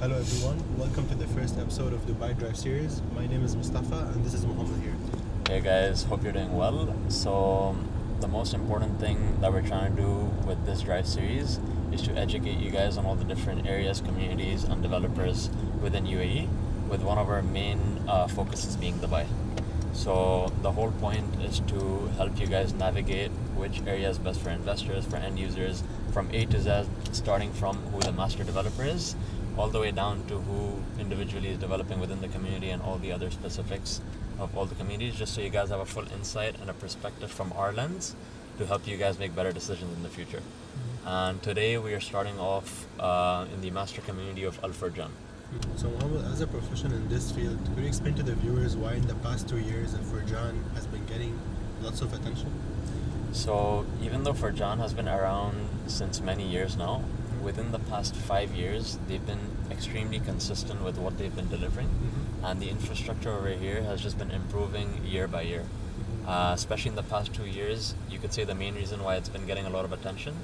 Hello everyone, welcome to the first episode of Dubai Drive Series. My name is Mustafa and this is Muhammad here. Hey guys, hope you're doing well. So the most important thing that we're trying to do with this drive series is to educate you guys on all the different areas, communities and developers within UAE, with one of our main focuses being Dubai. So the whole point is to help you guys navigate which area is best for investors, for end users, from A to Z, starting from who the master developer is, all the way down to who individually is developing within the community and all the other specifics of all the communities, just so you guys have a full insight and a perspective from our lens to help you guys make better decisions in the future. And today we are starting off in the master community of Al Furjan. So Muhammad, as a professional in this field, could you explain to the viewers why in the past 2 years Al Furjan has been getting lots of attention? So even though Furjan has been around since many years now, within the past 5 years, they've been extremely consistent with what they've been delivering. And the infrastructure over here has just been improving year by year. Especially in the past 2 years, you could say the main reason why it's been getting a lot of attention.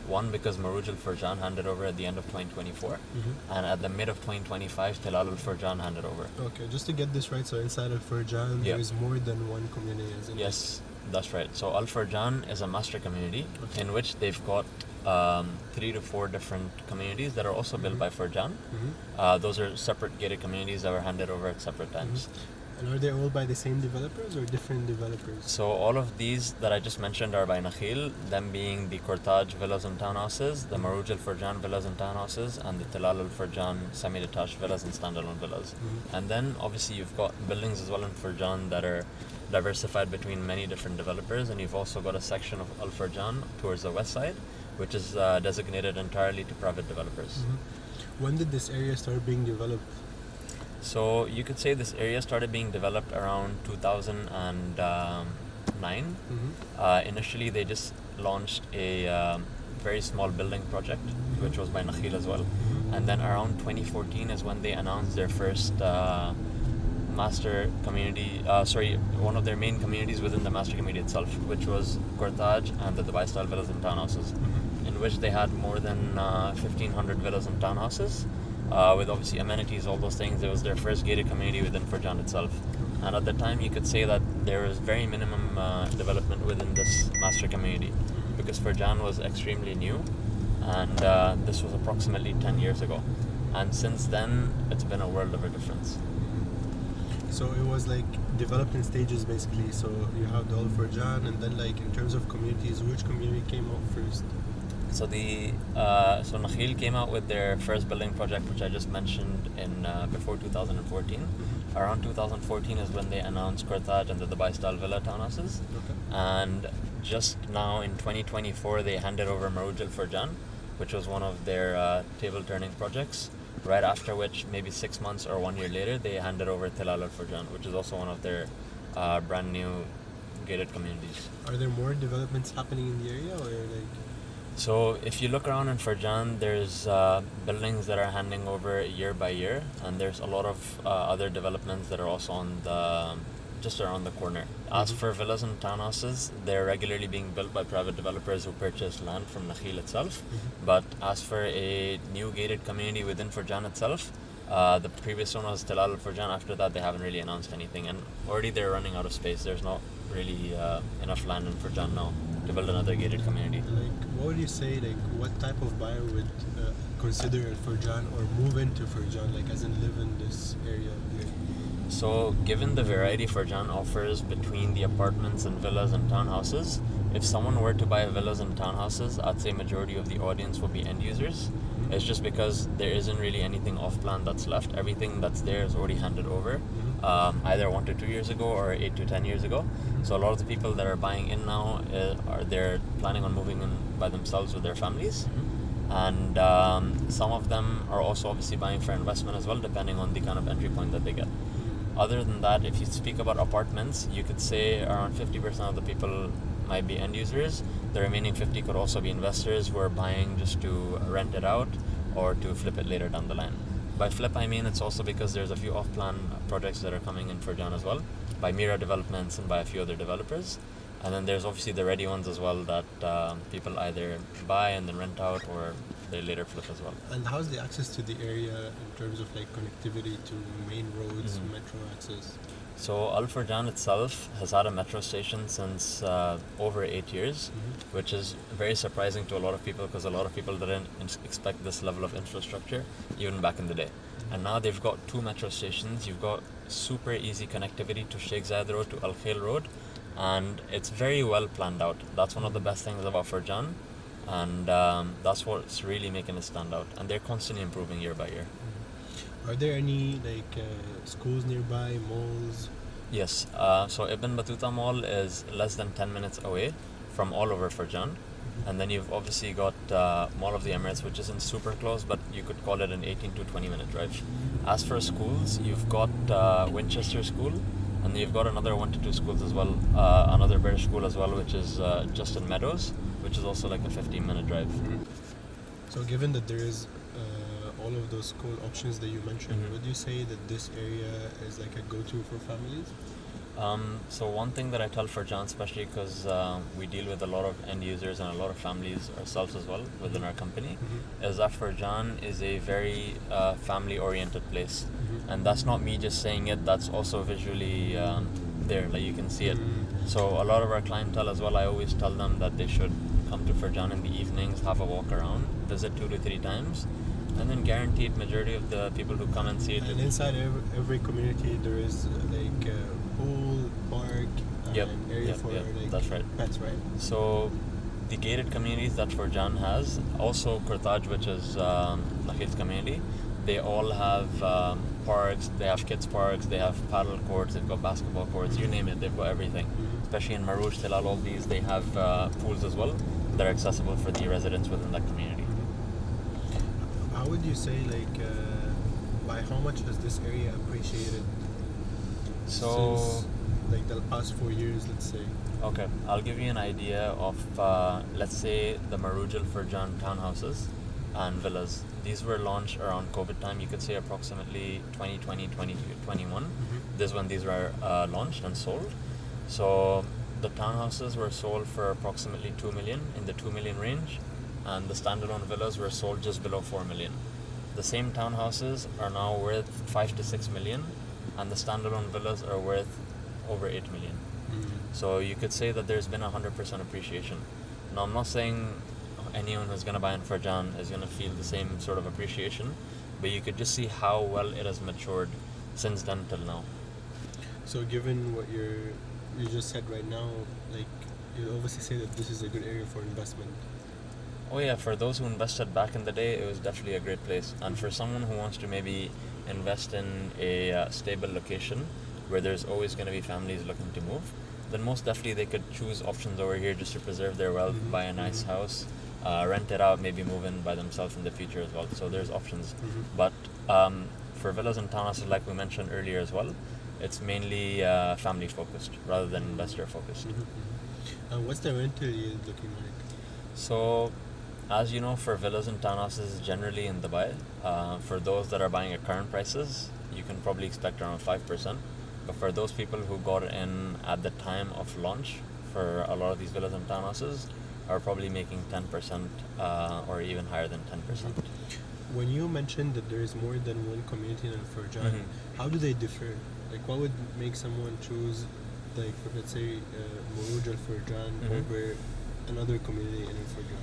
One, because MWG Furjan handed over at the end of 2024. And at the mid of 2025, Tilal Furjan handed over. Okay, just to get this right, so inside of Furjan, there is more than one community, isn't it? Yes, that's right. So Al Furjan is a master community in which they've got 3 to 4 different communities that are also built by Furjan. Those are separate gated communities that were handed over at separate times. And are they all by the same developers or different developers? So all of these that I just mentioned are by Nakheel, them being the Cortage villas and townhouses, the MWG Furjan villas and townhouses, and the Tilal Furjan semi-detached villas and standalone villas. And then obviously you've got buildings as well in Furjan that are diversified between many different developers, and you've also got a section of Al Furjan towards the west side, which is designated entirely to private developers. When did this area start being developed? So you could say this area started being developed around 2009. Initially, they just launched a very small building project, which was by Nakheel as well. And then around 2014 is when they announced their first master community, one of their main communities within the master community itself, which was Cortage and the Dubai style villas and townhouses, in which they had more than 1,500 villas and townhouses. With obviously amenities, all those things. It was their first gated community within Furjan itself. And at the time, you could say that there was very minimum development within this master community because Furjan was extremely new, and this was approximately 10 years ago. And since then, it's been a world of a difference. So it was like developed in stages basically. So you have the Al Furjan, and then like in terms of communities, which community came out first? So Nakheel came out with their first building project, which I just mentioned in before 2014. Around 2014 is when they announced Cortage and the Dubai style villa townhouses. And just now in 2024 they handed over MWG Furjan, which was one of their table turning projects. Right after which, maybe 6 months or 1 year later, they handed over Tilal Furjan, which is also one of their brand new gated communities. Are there more developments happening in the area, or like? So if you look around in Furjan, there's buildings that are handing over year by year, and there's a lot of other developments that are also on just around the corner. As for villas and townhouses, they're regularly being built by private developers who purchase land from Nakheel itself. But as for a new gated community within Furjan itself, the previous one was Tilal Furjan. After that, they haven't really announced anything, and already they're running out of space. There's not really enough land in Furjan now to build another gated community. Like, what would you say, like, what type of buyer would consider Furjan or move into Furjan, like, as in live in this area here? So, given the variety Furjan offers between the apartments and villas and townhouses, if someone were to buy villas and townhouses, I'd say majority of the audience will be end users. It's just because there isn't really anything off-plan that's left. Everything that's there is already handed over, either 1 to 2 years ago or 8 to 10 years ago. So a lot of the people that are buying in now they're planning on moving in by themselves with their families. And some of them are also obviously buying for investment as well, depending on the kind of entry point that they get. Other than that, if you speak about apartments, you could say around 50% of the people might be end users. The remaining 50 could also be investors who are buying just to rent it out or to flip it later down the line. By flip, I mean it's also because there's a few off-plan projects that are coming in Furjan as well, by Mira Developments and by a few other developers. And then there's obviously the ready ones as well that people either buy and then rent out or they later flip as well. And how's the access to the area in terms of like connectivity to main roads, metro access? So Al Furjan itself has had a metro station since over 8 years, which is very surprising to a lot of people because a lot of people didn't expect this level of infrastructure even back in the day. And now they've got 2 metro stations. You've got super easy connectivity to Sheikh Zayed Road, to Al Khail Road, and it's very well planned out. That's one of the best things about Furjan, and that's what's really making it stand out. And they're constantly improving year by year. Are there any like schools nearby, malls? Yes, so Ibn Battuta Mall is less than 10 minutes away from all over Furjan. And then you've obviously got Mall of the Emirates, which isn't super close, but you could call it an 18 to 20 minute drive. As for schools, you've got Winchester School, and you've got another 1 to 2 schools as well, another British school as well, which is Justin Meadows, which is also like a 15-minute drive. So given that there is all of those school options that you mentioned, would you say that this area is like a go-to for families? So one thing that I tell Furjan, especially because we deal with a lot of end users and a lot of families ourselves as well within our company, is that Furjan is a very family-oriented place. And that's not me just saying it, that's also visually there, like you can see it. So a lot of our clientele as well, I always tell them that they should come to Furjan in the evenings, have a walk around, visit 2 to 3 times, and then guaranteed majority of the people who come and see it. And inside every community there is like a pool, park, and area for like that's right. pets, right? So the gated communities that Furjan has, also Kurtaj, which is Nakheel's community, they all have parks, they have kids parks, they have paddle courts, they've got basketball courts, you name it, they've got everything. Especially in Marouj, Tilal, all these, they have pools as well that are accessible for the residents within that community. How would you say, like, by how much has this area appreciated since, like, the past 4 years, let's say? Okay, I'll give you an idea of, let's say, the Marouj Al Furjan townhouses and villas. These were launched around COVID time, you could say approximately 2020, 2021. This is when these were launched and sold. So the townhouses were sold for approximately 2 million, in the 2 million range, and the standalone villas were sold just below 4 million. The same townhouses are now worth 5 to 6 million, and the standalone villas are worth over 8 million. So you could say that there's been 100% appreciation. Now I'm not saying anyone who's going to buy in Furjan is going to feel the same sort of appreciation, but you could just see how well it has matured since then till now. So given what you just said right now, like, you obviously say that this is a good area for investment. Oh yeah, for those who invested back in the day, it was definitely a great place. And for someone who wants to maybe invest in a stable location where there's always going to be families looking to move, then most definitely they could choose options over here just to preserve their wealth, buy a nice house, rent it out, maybe move in by themselves in the future as well. So there's options. But for villas and townhouses, like we mentioned earlier as well, it's mainly family focused rather than investor focused. And what's the rental yield looking like? So, as you know, for villas and townhouses generally in Dubai, for those that are buying at current prices, you can probably expect around 5%. But for those people who got in at the time of launch, for a lot of these villas and townhouses, are probably making 10% or even higher than 10%. When you mentioned that there is more than one community in Furjan, how do they differ? Like, what would make someone choose, like, let's say, Marouj Al Furjan over another community in Furjan?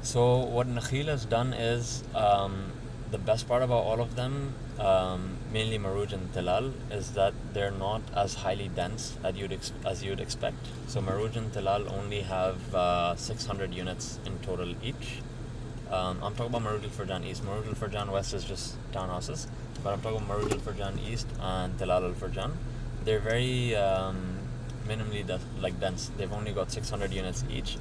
So what Nakheel has done is, the best part about all of them, mainly Marouj and Tilal, is that they're not as highly dense as you'd expect. So Marouj and Tilal only have 600 units in total each. I'm talking about Marouj Al Furjan East. Marouj Al Furjan West is just townhouses, but I'm talking about Marouj Al Furjan East and Tilal Al Furjan. They're very minimally dense. They've only got 600 units each.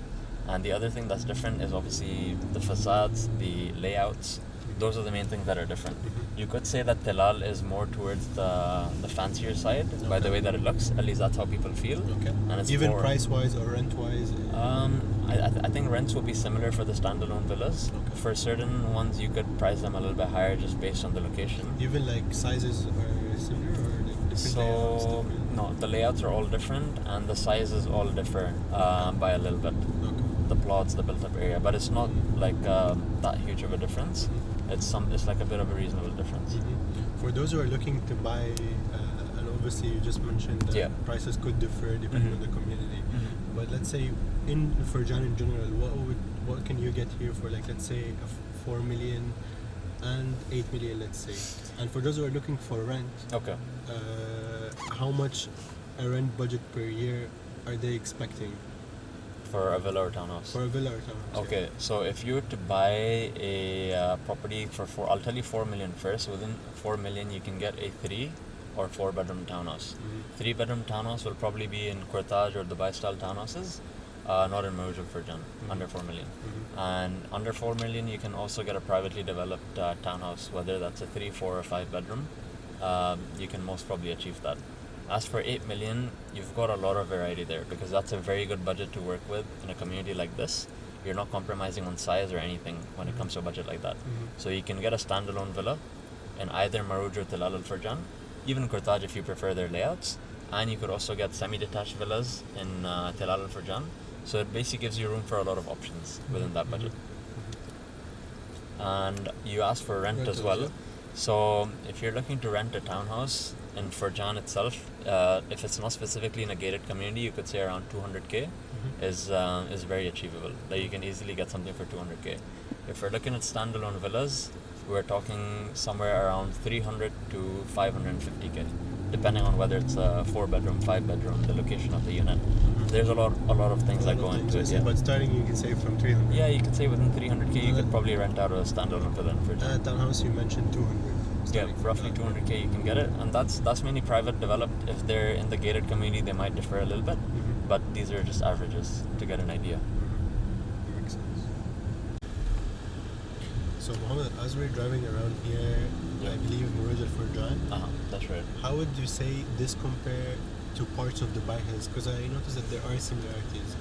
And the other thing that's different is obviously the facades, the layouts. Those are the main things that are different. You could say that Tilal is more towards the fancier side by the way that it looks. At least that's how people feel. Okay. And it's even more, price-wise or rent-wise? I think rents will be similar for the standalone villas. Okay. For certain ones, you could price them a little bit higher just based on the location. Even like sizes are similar or like different layouts? No, the layouts are all different and the sizes all differ by a little bit. Okay. the plots, the built-up area, but it's not like that huge of a difference. It's like a bit of a reasonable difference. For those who are looking to buy, and obviously you just mentioned that prices could differ depending on the community. But let's say in Furjan in general, what can you get here for, like, let's say 4 million and 8 million, let's say. And for those who are looking for rent, how much a rent budget per year are they expecting? For a villa or townhouse? For a villa or townhouse. Okay, so if you were to buy a property for I'll tell you 4 million first. Within 4 million, you can get a 3 or 4 bedroom townhouse. 3 bedroom townhouse will probably be in Kurtaj or Dubai style townhouses, not in Maruj or Furjan, under 4 million. And under 4 million, you can also get a privately developed townhouse, whether that's a 3, 4, or 5 bedroom. You can most probably achieve that. As for 8 million, you've got a lot of variety there, because that's a very good budget to work with in a community like this. You're not compromising on size or anything when it comes to a budget like that. So you can get a standalone villa in either Maruj or Tilal Al Furjan, even Kurtaj if you prefer their layouts. And you could also get semi-detached villas in Tilal Al Furjan. So it basically gives you room for a lot of options within that budget. And you asked for rent as well. So if you're looking to rent a townhouse in Furjan itself, if it's not specifically in a gated community, you could say around 200k is very achievable. Like you can easily get something for 200k. If we're looking at standalone villas, we're talking somewhere around 300 to 550k, depending on whether it's a 4 bedroom, 5 bedroom, the location of the unit. There's a lot of things that go into it. But starting, you can say from 300. Yeah, you could say within 300k, you could probably rent out a standalone villa in Furjan. Townhouse, you mentioned 200. Yeah, roughly 200k you can get it, and that's mainly private developed. If they're in the gated community, they might differ a little bit, but these are just averages to get an idea. Makes sense. So Mohammed, as we're driving around here, I believe Maruj Al Furjan. That's right. How would you say this compare to parts of Dubai Hills? Because I noticed that there are similarities.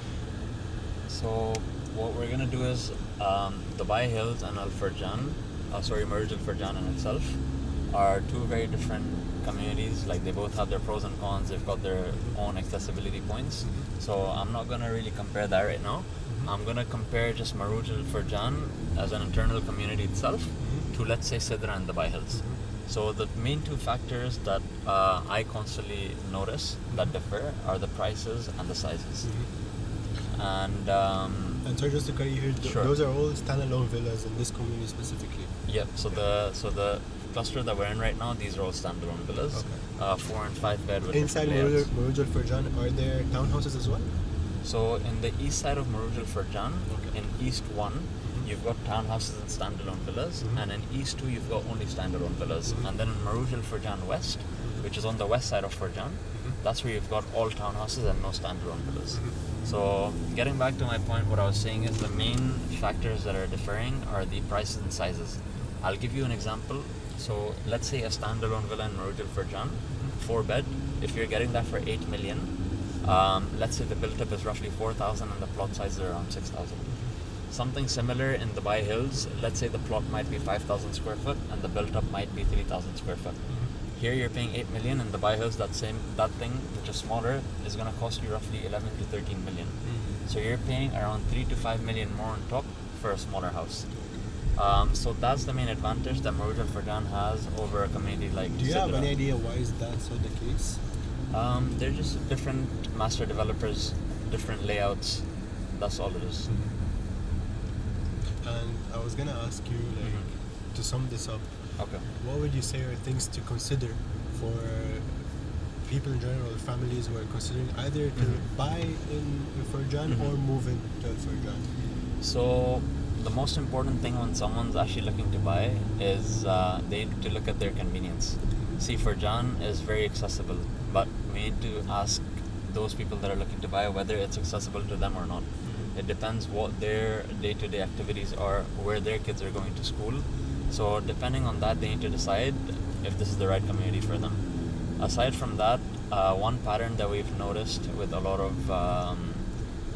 So what we're gonna do is Dubai Hills and Al Furjan, Maruj Al Furjan in itself, are two very different communities. Like they both have their pros and cons. They've got their own accessibility points. So I'm not gonna really compare that right now. I'm gonna compare just Maruj Al Furjan as an internal community itself to, let's say, Sidra and Dubai Hills. So the main two factors that I constantly notice that differ are the prices and the sizes. And sorry, just to cut you here, those are all standalone villas in this community specifically. Yep. So the cluster that we're in right now, these are all standalone villas, 4 and 5 bed with inside Maruj Al Furjan, are there townhouses as well? So in the east side of Maruj Al Furjan, in East 1, you've got townhouses and standalone villas, and in East 2 you've got only standalone villas. And then in Maruj Al Furjan West, which is on the west side of Furjan, that's where you've got all townhouses and no standalone villas. So getting back to my point, what I was saying is the main factors that are differing are the prices and sizes. I'll give you an example. So let's say a standalone villa in Maruj Al Furjan, 4 bed, if you're getting that for 8 million, let's say the built-up is roughly 4,000 and the plot size is around 6,000. Something similar in Dubai Hills, let's say the plot might be 5,000 square foot and the built-up might be 3,000 square foot. Here you're paying 8 million, in Dubai Hills that thing, which is smaller, is going to cost you roughly 11 to 13 million. So you're paying around 3 to 5 million more on top for a smaller house. So that's the main advantage that Maruj Al Furjan has over a community like Sidra. Do you have any idea why is that so the case? They're just different master developers, different layouts. That's all it is. And I was gonna ask you, to sum this up, what would you say are things to consider for people in general, families who are considering either to buy in Furjan or move into Furjan? So the most important thing when someone's actually looking to buy is they need to look at their convenience. See, Furjan is very accessible, but we need to ask those people that are looking to buy whether it's accessible to them or not. It depends what their day-to-day activities are, where their kids are going to school. So depending on that, they need to decide if this is the right community for them. Aside from that, one pattern that we've noticed with a lot of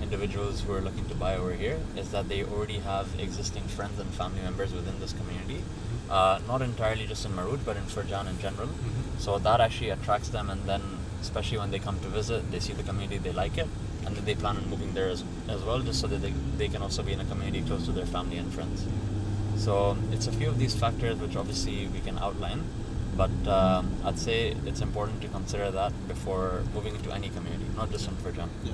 individuals who are looking to buy over here is that they already have existing friends and family members within this community. Not entirely just in Maruj, but in Furjan in general. So that actually attracts them, and then especially when they come to visit, they see the community, they like it, and then they plan on moving there as well, just so that they can also be in a community close to their family and friends. So it's a few of these factors which obviously we can outline, but I'd say it's important to consider that before moving into any community, not just in Furjan. Yeah.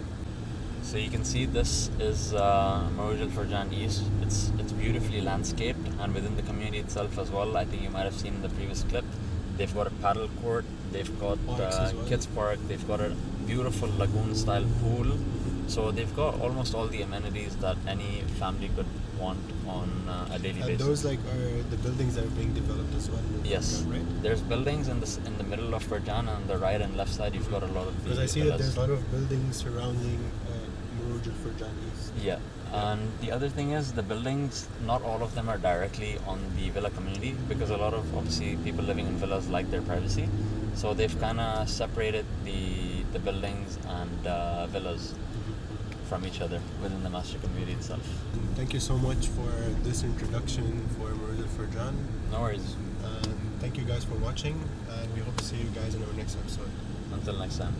So you can see this is Marouj Al Furjan East. It's beautifully landscaped, and within the community itself as well. I think you might have seen in the previous clip. They've got a paddle court, they've got kids park, they've got a beautiful lagoon-style pool. So they've got almost all the amenities that any family could want on a daily basis. And those are the buildings that are being developed as well. Yes, Furjan, right? there's buildings in the middle of Furjan, and on the right and left side you've got a lot of the Because I see villas. that there's a lot of buildings surrounding Marouj Al Furjan East. Yeah, and the other thing is the buildings, not all of them are directly on the villa community, because a lot of obviously people living in villas like their privacy, so they've kind of separated the buildings and villas from each other within the master community itself. Thank you so much for this introduction for Marouj Al Furjan. No worries. Thank you guys for watching, and we hope to see you guys in our next episode. Until next time.